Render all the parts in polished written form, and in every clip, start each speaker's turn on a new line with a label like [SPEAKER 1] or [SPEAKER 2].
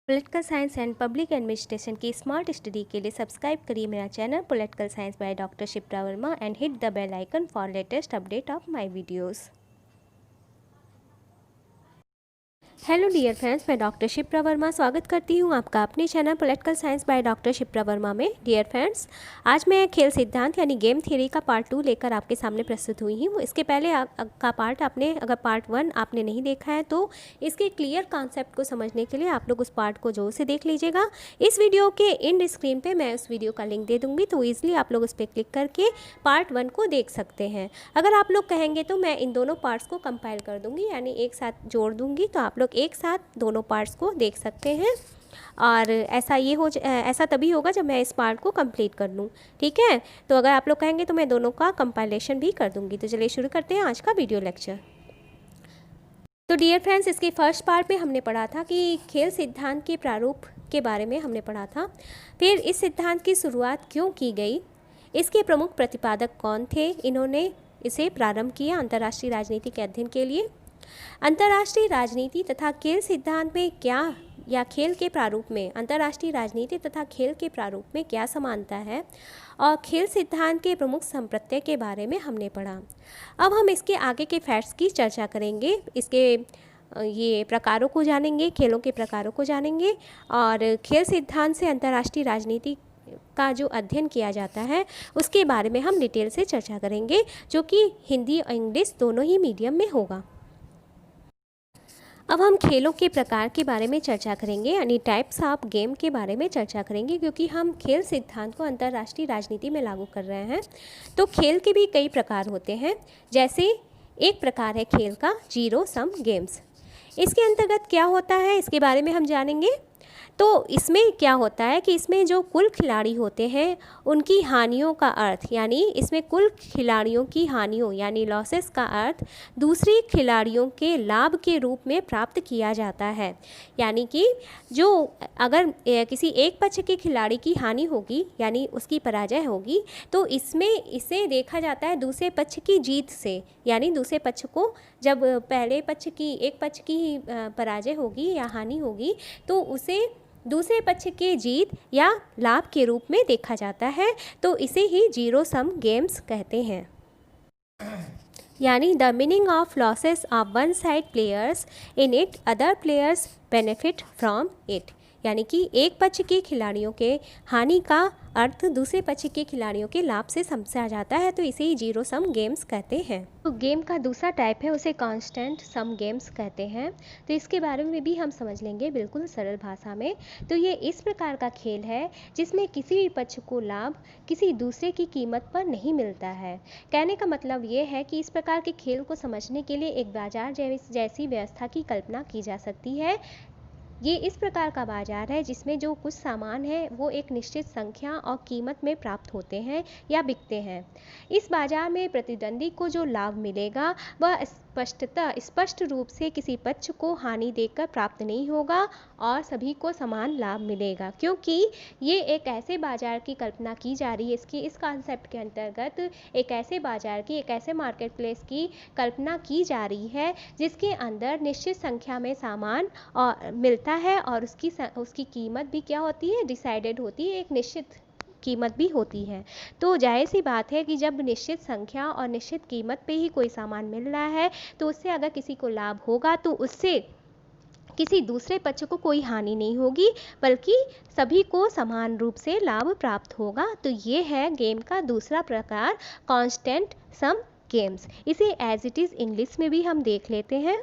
[SPEAKER 1] Political science and public administration की smart study के लिए सब्सक्राइब करिए मेरा channel political science by doctor Shipra Verma and hit the bell icon for latest update of my videos. Hello dear friends, मैं doctor Shipra Verma स्वागत करती हूं आपका अपने channel political science by doctor Shipra Verma में। डियर फ्रेंड्स, आज मैं खेल सिद्धांत यानी गेम थ्योरी का पार्ट 2 लेकर आपके सामने प्रस्तुत हुई हूं। इसके पहले का पार्ट आपने अगर पार्ट 1 आपने नहीं देखा है तो इसके क्लियर कॉन्सेप्ट को समझने के लिए आप लोग उस पार्ट को जोर से देख लीजिएगा। इस वीडियो के एंड स्क्रीन पर मैं उस वीडियो का लिंक दे दूँगी, तो ईजिली आप लोग उस पर क्लिक करके पार्ट 1 को देख सकते हैं। अगर आप लोग कहेंगे तो मैं इन दोनों पार्ट्स को कंपाइल कर दूँगी, यानी एक साथ जोड़ दूँगी, तो आप लोग एक साथ दोनों पार्ट्स को देख सकते हैं। और ऐसा तभी होगा जब मैं इस पार्ट को कंप्लीट कर लूँ, ठीक है। तो अगर आप लोग कहेंगे तो मैं दोनों का कंपाइलेशन भी कर दूँगी। तो चलिए शुरू करते हैं आज का वीडियो लेक्चर। तो डियर फ्रेंड्स, इसके फर्स्ट पार्ट में हमने पढ़ा था कि खेल सिद्धांत के प्रारूप के बारे में हमने पढ़ा था। फिर इस सिद्धांत की शुरुआत क्यों की गई, इसके प्रमुख प्रतिपादक कौन थे, इन्होंने इसे प्रारंभ किया अंतर्राष्ट्रीय राजनीति के अध्ययन के लिए। अंतर्राष्ट्रीय राजनीति तथा खेल सिद्धांत में क्या या खेल के प्रारूप में अंतर्राष्ट्रीय राजनीति तथा खेल के प्रारूप में क्या समानता है, और खेल सिद्धांत के प्रमुख संप्रत्यय के बारे में हमने पढ़ा। अब हम इसके आगे के फैक्ट्स की चर्चा करेंगे, इसके ये प्रकारों को जानेंगे, खेलों के प्रकारों को जानेंगे, और खेल सिद्धांत से अंतर्राष्ट्रीय राजनीति का जो अध्ययन किया जाता है उसके बारे में हम डिटेल से चर्चा करेंगे, जो कि हिंदी और इंग्लिश दोनों ही मीडियम में होगा। अब हम खेलों के प्रकार के बारे में चर्चा करेंगे, यानी टाइप्स ऑफ गेम के बारे में चर्चा करेंगे, क्योंकि हम खेल सिद्धांत को अंतर्राष्ट्रीय राजनीति में लागू कर रहे हैं। तो खेल के भी कई प्रकार होते हैं। जैसे एक प्रकार है खेल का जीरो सम गेम्स। इसके अंतर्गत क्या होता है इसके बारे में हम जानेंगे। तो इसमें क्या होता है कि इसमें जो कुल खिलाड़ी होते हैं उनकी हानियों का अर्थ, यानी इसमें कुल खिलाड़ियों की हानियों यानी लॉसेस का अर्थ दूसरे खिलाड़ियों के लाभ के रूप में प्राप्त किया जाता है। यानी कि जो अगर किसी एक पक्ष के खिलाड़ी की हानि होगी यानी उसकी पराजय होगी, तो इसमें इसे देखा जाता है दूसरे पक्ष की जीत से, यानी दूसरे पक्ष को जब पहले पक्ष की एक पक्ष की पराजय होगी या हानि होगी तो उसे दूसरे पक्ष के जीत या लाभ के रूप में देखा जाता है। तो इसे ही जीरो सम गेम्स कहते हैं। यानी the meaning of losses of one side players in it other players benefit from it, यानी कि एक पक्ष के खिलाड़ियों के हानि का अर्थ दूसरे पक्ष के खिलाड़ियों के लाभ से समझा जाता है। तो इसे ही जीरो सम गेम्स कहते हैं। तो गेम का दूसरा टाइप है उसे कांस्टेंट सम गेम्स कहते हैं। तो इसके बारे में भी हम समझ लेंगे बिल्कुल सरल भाषा में। तो ये इस प्रकार का खेल है जिसमें किसी भी पक्ष को लाभ किसी दूसरे की कीमत पर नहीं मिलता है। कहने का मतलब ये है कि इस प्रकार के खेल को समझने के लिए एक बाजार जैसी व्यवस्था की कल्पना की जा सकती है। ये इस प्रकार का बाजार है जिसमें जो कुछ सामान है वो एक निश्चित संख्या और कीमत में प्राप्त होते हैं या बिकते हैं। इस बाजार में प्रतिद्वंदी को जो लाभ मिलेगा वह स्पष्ट रूप से किसी पक्ष को हानि देकर प्राप्त नहीं होगा और सभी को समान लाभ मिलेगा, क्योंकि ये एक ऐसे बाजार की कल्पना की जा रही है। इस कॉन्सेप्ट के अंतर्गत एक ऐसे बाजार की, एक ऐसे मार्केट प्लेस की कल्पना की जा रही है जिसके अंदर निश्चित संख्या में सामान और मिलता है और उसकी कीमत भी क्या होती है, डिसाइडेड होती है, एक निश्चित कीमत भी होती है। तो जाहिर सी बात है कि जब निश्चित संख्या और निश्चित कीमत पे ही कोई सामान मिल रहा है तो उससे अगर किसी को लाभ होगा तो उससे किसी दूसरे पक्ष को कोई हानि नहीं होगी, बल्कि सभी को समान रूप से लाभ प्राप्त होगा। तो ये है गेम का दूसरा प्रकार, कांस्टेंट सम गेम्स। इसे एज इट इज़ इंग्लिश में भी हम देख लेते हैं।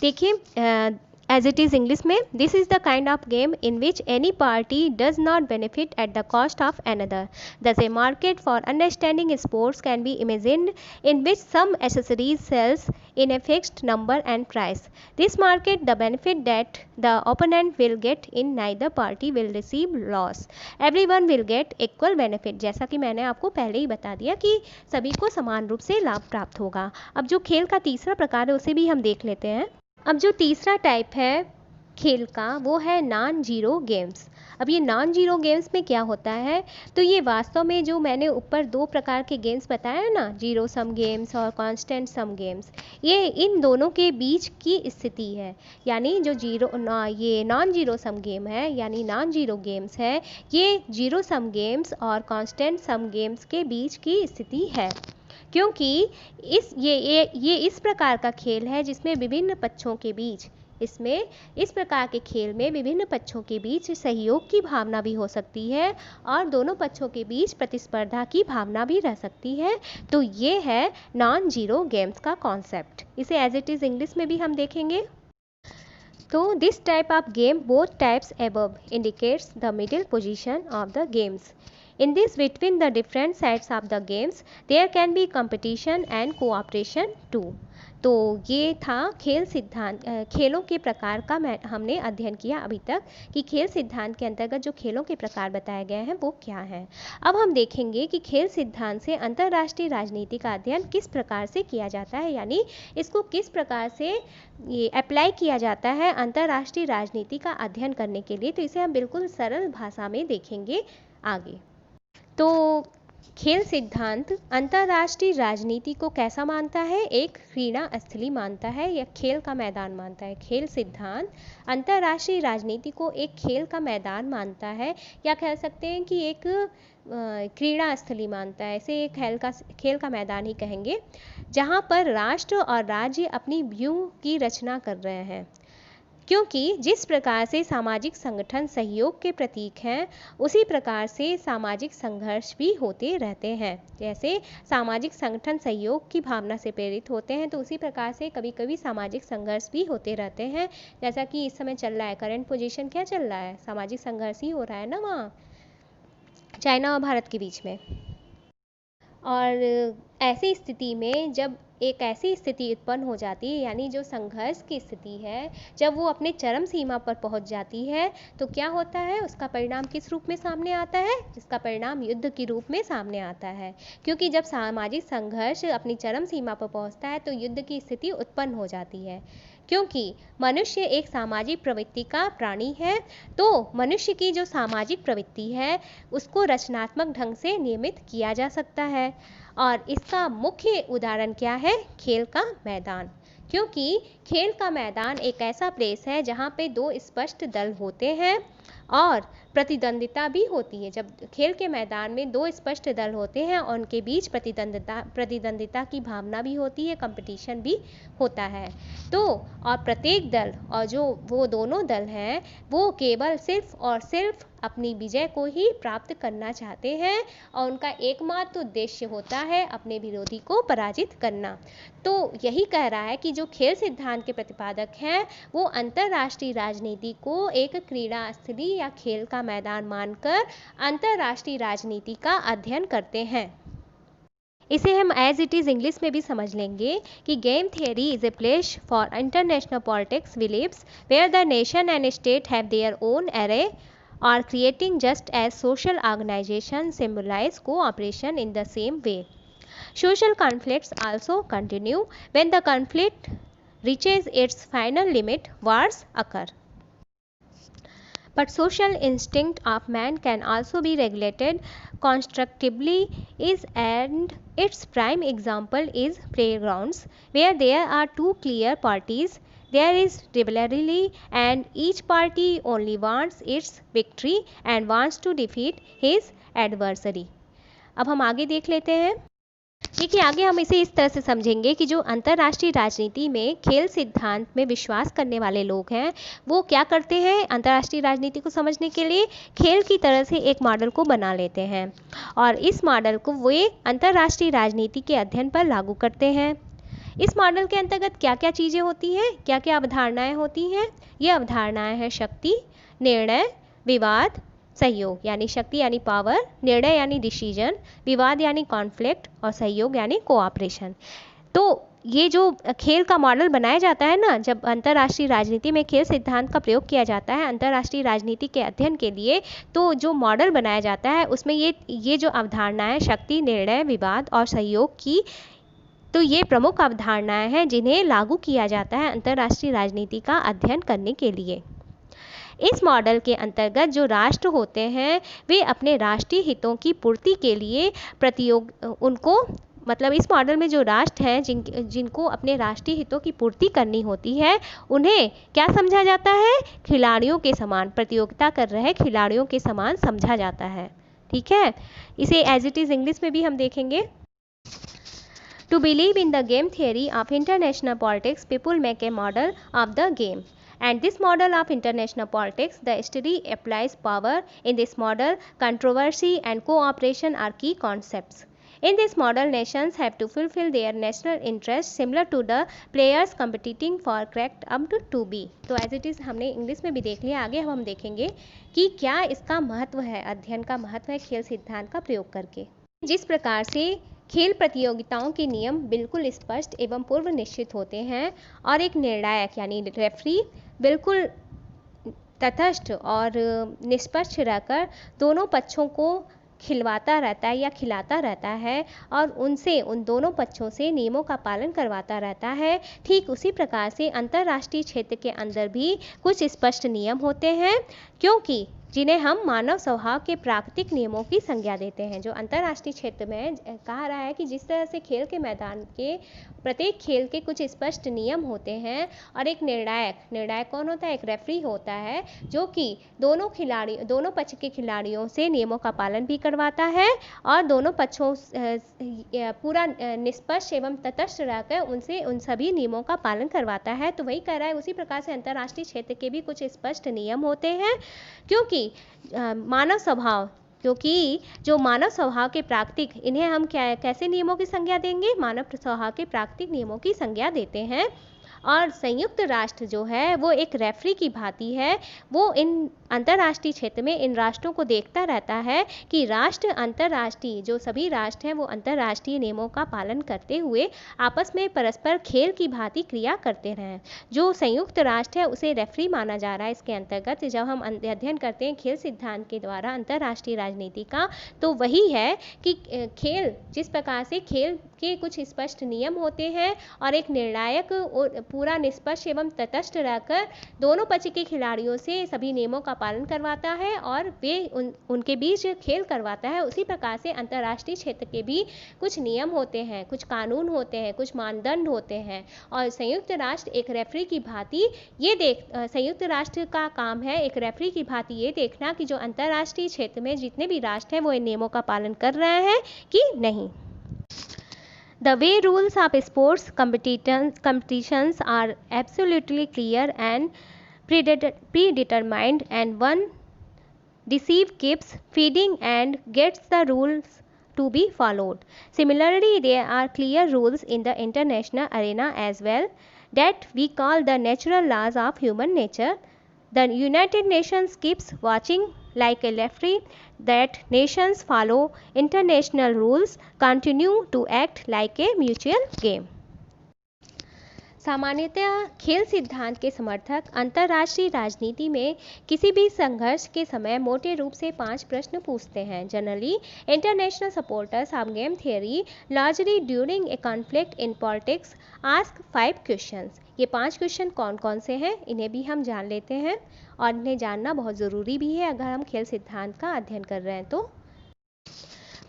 [SPEAKER 1] देखिए as it is English में, this is the kind of game in which any party does not benefit at the cost of another. Thus a market for understanding sports can be imagined in which some accessories sells in a fixed number and price. This market, the benefit that the opponent will get in neither party will receive loss. Everyone will get equal benefit. जैसा कि मैंने आपको पहले ही बता दिया कि सभी को समान रूप से लाभ प्राप्त होगा। अब जो खेल का तीसरा प्रकार है उसे भी हम देख लेते हैं। अब जो तीसरा टाइप है खेल का वो है नॉन जीरो गेम्स। अब ये नॉन जीरो गेम्स में क्या होता है, तो ये वास्तव में जो मैंने ऊपर दो प्रकार के गेम्स बताया ना, जीरो सम गेम्स और कांस्टेंट सम गेम्स, ये इन दोनों के बीच की स्थिति है। यानी जो ये नॉन जीरो सम गेम है यानी नॉन जीरो गेम्स है, ये जीरो सम गेम्स और कांस्टेंट सम गेम्स के बीच की स्थिति है, क्योंकि ये इस प्रकार का खेल है जिसमें विभिन्न पक्षों के बीच इस प्रकार के खेल में विभिन्न पक्षों के बीच सहयोग की भावना भी हो सकती है और दोनों पक्षों के बीच प्रतिस्पर्धा की भावना भी रह सकती है। तो ये है नॉन जीरो गेम्स का कॉन्सेप्ट। इसे एज इट इज़ इंग्लिश में भी हम देखेंगे। तो this type of game both types above indicates the middle position of the games. In this, between the different sides of the games, there can be competition and cooperation too. तो ये था खेल सिद्धांत, खेलों के प्रकार का हमने अध्ययन किया अभी तक कि खेल सिद्धांत के अंतर्गत जो खेलों के प्रकार बताए गए हैं वो क्या हैं। अब हम देखेंगे कि खेल सिद्धांत से अंतर्राष्ट्रीय राजनीति का अध्ययन किस प्रकार से किया जाता है, यानी इसको किस प्रकार से ये अप्लाई किया जाता है अंतर्राष्ट्रीय राजनीति का अध्ययन करने के लिए। तो इसे हम बिल्कुल सरल भाषा में देखेंगे आगे। तो खेल सिद्धांत अंतर्राष्ट्रीय राजनीति को कैसा मानता है, एक क्रीड़ा स्थली मानता है या खेल का मैदान मानता है। खेल सिद्धांत अंतर्राष्ट्रीय राजनीति को एक खेल का मैदान मानता है, या कह सकते हैं कि एक क्रीड़ा स्थली मानता है। इसे एक खेल का मैदान ही कहेंगे, जहाँ पर राष्ट्र और राज्य अपनी व्यूह की रचना कर रहे हैं, क्योंकि जिस प्रकार से सामाजिक संगठन सहयोग के प्रतीक हैं, उसी प्रकार से सामाजिक संघर्ष भी होते रहते हैं। जैसे सामाजिक संगठन सहयोग की भावना से प्रेरित होते हैं, तो उसी प्रकार से कभी कभी सामाजिक संघर्ष भी होते रहते हैं। जैसा कि इस समय चल रहा है, करंट पोजीशन क्या चल रहा है, सामाजिक संघर्ष ही हो रहा है ना वहाँ चाइना और भारत के बीच में। और ऐसी स्थिति में जब एक ऐसी स्थिति उत्पन्न हो जाती है, यानी जो संघर्ष की स्थिति है, जब वो अपने चरम सीमा पर पहुंच जाती है, तो क्या होता है, उसका परिणाम किस रूप में सामने आता है, जिसका परिणाम युद्ध के रूप में सामने आता है। क्योंकि जब सामाजिक संघर्ष अपनी चरम सीमा पर पहुंचता है तो युद्ध की स्थिति उत्पन्न हो जाती है। क्योंकि मनुष्य एक सामाजिक प्रवृत्ति का प्राणी है, तो मनुष्य की जो सामाजिक प्रवृत्ति है उसको रचनात्मक ढंग से नियमित किया जा सकता है। और इसका मुख्य उदाहरण क्या है, खेल का मैदान। क्योंकि खेल का मैदान एक ऐसा प्लेस है जहाँ पे दो स्पष्ट दल होते हैं और प्रतिद्वंदिता भी होती है। जब खेल के मैदान में दो स्पष्ट दल होते हैं और उनके बीच प्रतिद्वंदिता की भावना भी होती है, कंपटीशन भी होता है। तो और प्रत्येक दल और जो वो दोनों दल हैं वो केवल सिर्फ और सिर्फ अपनी विजय को ही प्राप्त करना चाहते हैं और उनका एकमात्र उद्देश्य होता है अपने विरोधी को पराजित करना। तो यही कह रहा है कि जो खेल सिद्धांत के प्रतिपादक हैं वो अंतर्राष्ट्रीय राजनीति को एक क्रीड़ा स्थली या खेल का मैदान मानकर अंतर्राष्ट्रीय राजनीति का अध्ययन करते हैं। इसे हम एज इट इज़ इंग्लिश में भी समझ लेंगे कि game theory is a place for international politics believes where the nation and state have their own area or creating just as social organizations symbolize cooperation in the same way. Social conflicts also continue. When the conflict reaches its final limit, wars occur. But social instinct of man can also be regulated constructively, and its prime example is playgrounds, where there are two clear parties. There is rivalry and each party only wants its victory and wants to defeat his adversary. अब हम आगे देख लेते हैं। देखिए आगे हम इसे इस तरह से समझेंगे कि जो अंतर्राष्ट्रीय राजनीति में खेल सिद्धांत में विश्वास करने वाले लोग हैं वो क्या करते हैं, अंतर्राष्ट्रीय राजनीति को समझने के लिए खेल की तरह से एक मॉडल को बना लेते हैं और इस मॉडल को वे अंतर्राष्ट्रीय राजनीति के अध्ययन पर लागू करते हैं। इस मॉडल के अंतर्गत क्या क्या चीज़ें होती हैं, क्या क्या अवधारणाएं होती हैं। ये अवधारणाएं हैं शक्ति, निर्णय, विवाद, सहयोग। यानी शक्ति यानी पावर, निर्णय यानी डिसीजन, विवाद यानी कॉन्फ्लिक्ट और सहयोग यानी कोऑपरेशन। तो ये जो खेल का मॉडल बनाया जाता है ना, जब अंतर्राष्ट्रीय राजनीति में खेल सिद्धांत का प्रयोग किया जाता है अंतर्राष्ट्रीय राजनीति के अध्ययन के लिए, तो जो मॉडल बनाया जाता है उसमें ये जो अवधारणाएं शक्ति, निर्णय, विवाद और सहयोग की, तो ये प्रमुख अवधारणाएं हैं जिन्हें लागू किया जाता है अंतर्राष्ट्रीय राजनीति का अध्ययन करने के लिए। इस मॉडल के अंतर्गत जो राष्ट्र होते हैं वे अपने राष्ट्रीय हितों की पूर्ति के लिए मतलब इस मॉडल में जो राष्ट्र हैं जिनको अपने राष्ट्रीय हितों की पूर्ति करनी होती है उन्हें क्या समझा जाता है, खिलाड़ियों के समान, प्रतियोगिता कर रहे खिलाड़ियों के समान समझा जाता है। ठीक है, इसे एज इट इज़ इंग्लिश में भी हम देखेंगे। To believe in the game theory of international politics people make a model of the game and this model of international politics, the study applies power. In this model, controversy and cooperation are key concepts. In this model, nations have to fulfill their national interests similar to the players competing for correct up to be. तो as it is हमने English में भी देख लिया, आगे हम देखेंगे कि क्या इसका महत्व है, अध्ययन का महत्व है खेल सिद्धांत का प्रयोग करके। जिस प्रकार से खेल प्रतियोगिताओं के नियम बिल्कुल स्पष्ट एवं पूर्व निश्चित होते हैं और एक निर्णायक यानी रेफरी बिल्कुल तटस्थ और निष्पक्ष रहकर दोनों पक्षों को खिलवाता रहता है या खिलाता रहता है और उन दोनों पक्षों से नियमों का पालन करवाता रहता है। ठीक उसी प्रकार से अंतर्राष्ट्रीय क्षेत्र के अंदर भी कुछ स्पष्ट नियम होते हैं, क्योंकि जिन्हें हम मानव स्वभाव के प्राकृतिक नियमों की संज्ञा देते हैं। जो अंतर्राष्ट्रीय क्षेत्र में कहा रहा है कि जिस तरह से खेल के मैदान के प्रत्येक खेल के कुछ स्पष्ट नियम होते हैं और एक निर्णायक कौन होता है, एक रेफरी होता है जो कि दोनों पक्ष के खिलाड़ियों से नियमों का पालन भी करवाता है और दोनों पक्षों पूरा निष्पक्ष एवं तटस्थ रहकर उनसे उन सभी नियमों का पालन करवाता है। तो वही कह रहा है उसी प्रकार से अंतर्राष्ट्रीय क्षेत्र के भी कुछ स्पष्ट नियम होते हैं, क्योंकि जो मानव स्वभाव के प्राकृतिक, इन्हें हम कैसे नियमों की संज्ञा देंगे, मानव स्वभाव के प्राकृतिक नियमों की संज्ञा देते हैं। और संयुक्त राष्ट्र जो है वो एक रेफरी की भांति है, वो इन अंतर्राष्ट्रीय क्षेत्र में इन राष्ट्रों को देखता रहता है कि अंतर्राष्ट्रीय जो सभी राष्ट्र हैं वो अंतर्राष्ट्रीय नियमों का पालन करते हुए आपस में परस्पर खेल की भांति क्रिया करते रहें। जो संयुक्त राष्ट्र है उसे रेफरी माना जा रहा है। इसके अंतर्गत जब हम अध्ययन करते हैं खेल सिद्धांत के द्वारा अंतर्राष्ट्रीय राजनीति का, तो वही है कि खेल जिस प्रकार से खेल के कुछ स्पष्ट नियम होते हैं और एक निर्णायक और पूरा निष्पक्ष एवं तटस्थ रहकर दोनों पक्ष के खिलाड़ियों से सभी नियमों का पालन करवाता है और वे उनके बीच खेल करवाता है, उसी प्रकार से अंतर्राष्ट्रीय क्षेत्र के भी कुछ नियम होते हैं, कुछ कानून होते हैं, कुछ मानदंड होते हैं। और संयुक्त राष्ट्र एक रेफरी की भांति संयुक्त राष्ट्र का काम है एक रेफरी की भांति ये देखना कि जो अंतर्राष्ट्रीय क्षेत्र में जितने भी राष्ट्र हैं वो इन नियमों का पालन कर रहे हैं कि नहीं। The way rules of sports competitions are absolutely clear and predetermined, and one deceive keeps feeding and gets the rules to be followed. Similarly, there are clear rules in the international arena as well that we call the natural laws of human nature. The United Nations keeps watching like a referee that nations follow international rules continue to act like a mutual game. सामान्यतः खेल सिद्धांत के समर्थक अंतर्राष्ट्रीय राजनीति में किसी भी संघर्ष के समय मोटे रूप से 5 प्रश्न पूछते हैं। Generally international supporters of game theory largely during a conflict in politics ask 5 questions. ये 5 क्वेश्चन कौन कौन से हैं इन्हें भी हम जान लेते हैं और इन्हें जानना बहुत ज़रूरी भी है अगर हम खेल सिद्धांत का अध्ययन कर रहे हैं तो।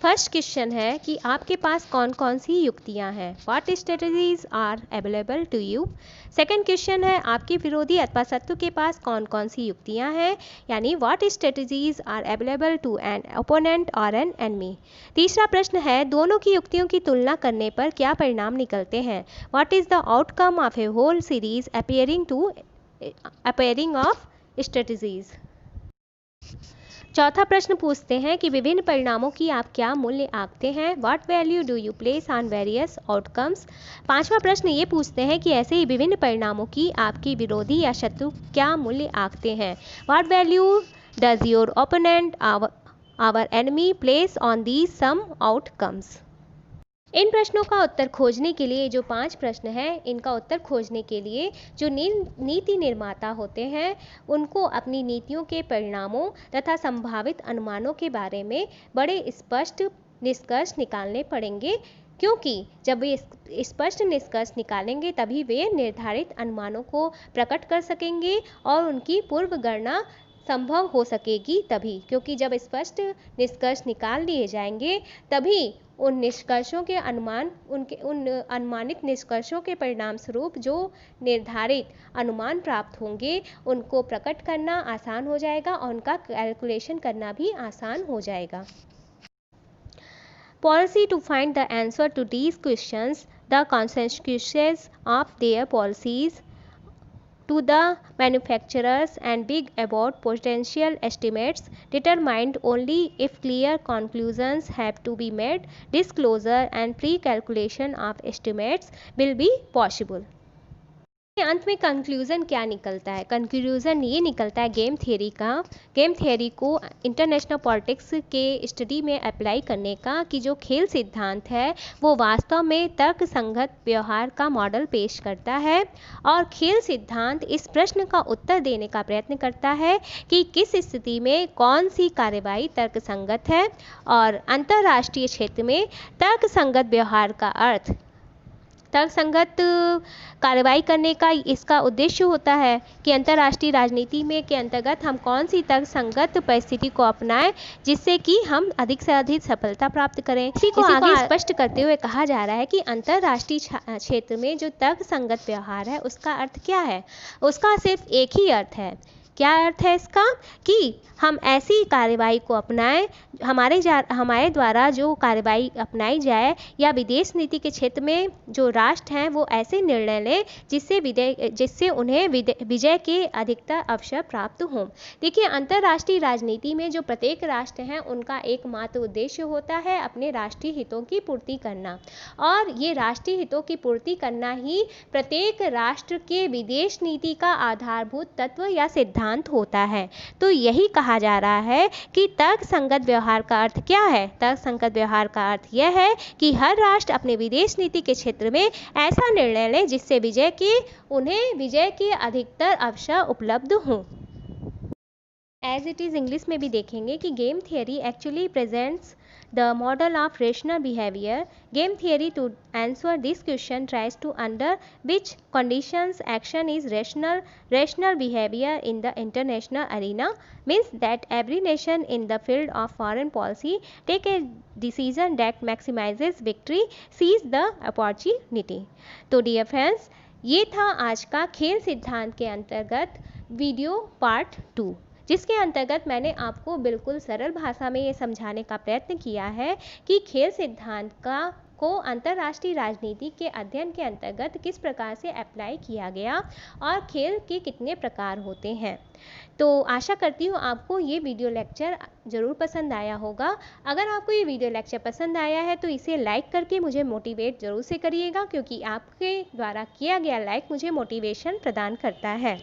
[SPEAKER 1] फर्स्ट क्वेश्चन है कि आपके पास कौन कौन सी युक्तियां हैं, what strategies are available to you. Second question है आपके विरोधी अथवा शत्रु के पास कौन कौन सी युक्तियां हैं, यानी what strategies are available to an opponent और एन एनिमी। तीसरा प्रश्न है दोनों की युक्तियों की तुलना करने पर क्या परिणाम निकलते हैं, what is the outcome of a whole series appearing of strategies. चौथा प्रश्न पूछते हैं कि विभिन्न परिणामों की आप क्या मूल्य आंकते हैं, what value do you place on various outcomes. पांचवा प्रश्न ये पूछते हैं कि ऐसे ही विभिन्न परिणामों की आपकी विरोधी या शत्रु क्या मूल्य आंकते हैं, what value does your opponent our enemy place on these some outcomes. इन प्रश्नों का उत्तर खोजने के लिए जो 5 प्रश्न हैं इनका उत्तर खोजने के लिए जो नीति निर्माता होते हैं उनको अपनी नीतियों के परिणामों तथा संभावित अनुमानों के बारे में बड़े स्पष्ट निष्कर्ष निकालने पड़ेंगे क्योंकि जब वे स्पष्ट निष्कर्ष निकालेंगे तभी वे निर्धारित अनुमानों को प्रकट कर सकेंगे और उनकी पूर्व गणना संभव हो सकेगी तभी, क्योंकि जब स्पष्ट निष्कर्ष निकाल लिए जाएंगे तभी उन निष्कर्षों के उन अनुमानित निष्कर्षों के परिणाम स्वरूप जो निर्धारित अनुमान प्राप्त होंगे उनको प्रकट करना आसान हो जाएगा और उनका कैलकुलेशन करना भी आसान हो जाएगा। Policy to find the answer to these questions, the consequences of their policies to the manufacturers and big about potential estimates determined only if clear conclusions have to be made. Disclosure and pre-calculation of estimates will be possible. अंत में conclusion क्या निकलता है? Conclusion ये निकलता है game theory का, game theory को इंटरनेशनल पॉलिटिक्स के स्टडी में अप्लाई करने का, कि जो खेल सिद्धांत है वो वास्तव में तर्क संगत व्यवहार का मॉडल पेश करता है और खेल सिद्धांत इस प्रश्न का उत्तर देने का प्रयत्न करता है कि किस स्थिति में कौन सी कार्रवाई तर्क संगत है और अंतर्राष्ट्रीय क्षेत्र में तर्क संगत व्यवहार का अर्थ, तर्क संगत कार्रवाई करने का इसका उद्देश्य होता है कि अंतर्राष्ट्रीय राजनीति में के अंतर्गत हम कौन सी तर्क संगत परिस्थिति को अपनाएं जिससे कि हम अधिक से अधिक सफलता प्राप्त करें। इसी को आगे स्पष्ट करते हुए कहा जा रहा है कि अंतर्राष्ट्रीय क्षेत्र में जो तर्क संगत व्यवहार है उसका अर्थ क्या है? उसका सिर्फ एक ही अर्थ है। क्या अर्थ है इसका? कि हम ऐसी कार्रवाई को अपनाएं, हमारे द्वारा जो कार्रवाई अपनाई जाए या विदेश नीति के क्षेत्र में जो राष्ट्र हैं वो ऐसे निर्णय लें जिससे उन्हें विजय के अधिकतर अवसर प्राप्त हों। देखिए, अंतर्राष्ट्रीय राजनीति में जो प्रत्येक राष्ट्र हैं उनका एकमात्र उद्देश्य होता है अपने राष्ट्रीय हितों की पूर्ति करना, और ये राष्ट्रीय हितों की पूर्ति करना ही प्रत्येक राष्ट्र के विदेश नीति का आधारभूत तत्व या सिद्धांत होता है। तो यही कहा जा रहा है कि तर्क संगत व्यवहार का अर्थ क्या है? तर्क संगत व्यवहार का अर्थ यह है कि हर राष्ट्र अपने विदेश नीति के क्षेत्र में ऐसा निर्णय ले जिससे उन्हें विजय के अधिकतर अवसर उपलब्ध हों। एज इट इज़ इंग्लिश में भी देखेंगे कि game theory actually presents the model of rational behavior. Game theory to answer this question tries to under which conditions action is rational. Rational behavior in the international arena means that every nation in the field of foreign policy take a decision that maximizes victory, seize the opportunity. तो dear friends, ये था आज का खेल सिद्धांत के अंतर्गत video part 2, जिसके अंतर्गत मैंने आपको बिल्कुल सरल भाषा में ये समझाने का प्रयत्न किया है कि खेल सिद्धांत को अंतर्राष्ट्रीय राजनीति के अध्ययन के अंतर्गत किस प्रकार से अप्लाई किया गया और खेल के कितने प्रकार होते हैं। तो आशा करती हूँ आपको ये वीडियो लेक्चर ज़रूर पसंद आया होगा। अगर आपको ये वीडियो लेक्चर पसंद आया है तो इसे लाइक करके मुझे मोटिवेट ज़रूर से करिएगा, क्योंकि आपके द्वारा किया गया लाइक मुझे मोटिवेशन प्रदान करता है।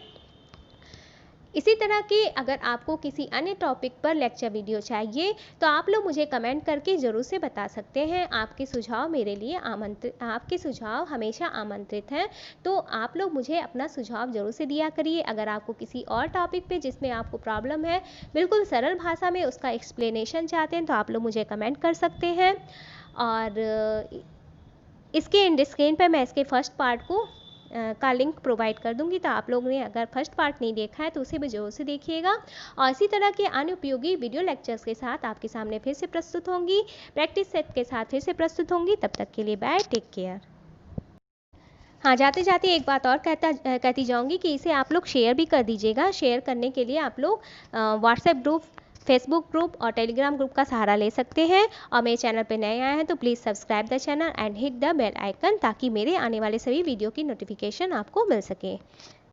[SPEAKER 1] इसी तरह के अगर आपको किसी अन्य टॉपिक पर लेक्चर वीडियो चाहिए तो आप लोग मुझे कमेंट करके ज़रूर से बता सकते हैं। आपके सुझाव मेरे लिए आपके सुझाव हमेशा आमंत्रित हैं, तो आप लोग मुझे अपना सुझाव ज़रूर से दिया करिए। अगर आपको किसी और टॉपिक पे जिसमें आपको प्रॉब्लम है बिल्कुल सरल भाषा में उसका एक्सप्लेनेशन चाहते हैं तो आप लोग मुझे कमेंट कर सकते हैं। और इसके एंड स्क्रीन पर मैं इसके फर्स्ट पार्ट का लिंक प्रोवाइड कर दूंगी, तो आप लोगों ने अगर फर्स्ट पार्ट नहीं देखा है तो उसे भी जरूर से देखिएगा। और इसी तरह के अन्य उपयोगी वीडियो लेक्चर्स के साथ आपके सामने फिर से प्रस्तुत होंगी, प्रैक्टिस सेट के साथ फिर से प्रस्तुत होंगी। तब तक के लिए बाय, टेक केयर। हाँ, जाते जाते एक बात और कहती जाऊंगी कि इसे आप लोग शेयर भी कर दीजिएगा। शेयर करने के लिए आप लोग व्हाट्सएप ग्रुप, फेसबुक ग्रुप और टेलीग्राम ग्रुप का सहारा ले सकते हैं। और मेरे चैनल पर नए आए हैं तो please subscribe the channel and hit the bell icon, ताकि मेरे आने वाले सभी वीडियो की नोटिफिकेशन आपको मिल सके।